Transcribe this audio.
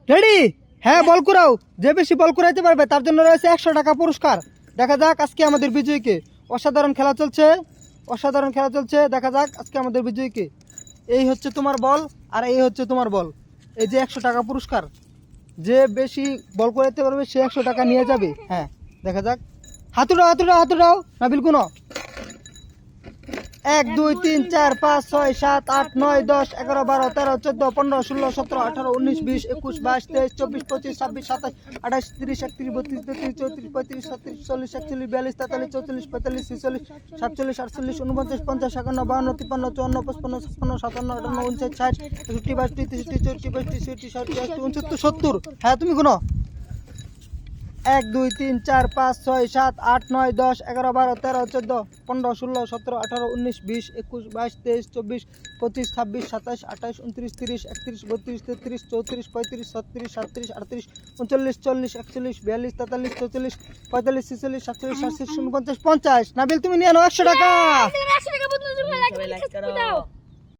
Ready? হ্যাঁ, বল করাও। যে বেশি বল করাইতে পারবে তার জন্য রয়েছে 100 টাকা পুরস্কার। দেখা যাক আজকে আমাদের বিজয়ীকে। অসাধারণ খেলা চলছে, অসাধারণ খেলা চলছে। দেখা যাক আজকে আমাদের বিজয়ীকে। এই হচ্ছে তোমার বল আর এই হচ্ছে তোমার বল। এই যে 100 টাকা পুরস্কার। যে বেশি বল করাইতে পারবে সে 100 টাকা নিয়ে যাবে। হ্যাঁ, দেখা যাক। হাতুড়াও হাতুড়াও হাতুড়াও নাবিল কোনো 1 2 3 4 5 6 7 8 9 10 11 12 13 14 15 16 17 18 19 20 21 22 23 24 25 26 27 28 30 31 32 33 34 35 37 40 41 42 43 44 45 46 47 48 49 50 51 52 53 54 55 56 57 58 59 60 61 62 63 64 65 হ্যাঁ তুমি কোনো 1 2 3 4 5 6 7 8 9 10 11 12 13 14 15 16 17 18 19 20 21 22 23 24 25 26 27 28 29 30 31 32 33 34 35 36 37 38 39 40 41 42 43 44 45 46 47 47 49 50 নাবিল তুমি নিয়ে নাও 100 টাকা। সবাই লাইক করো।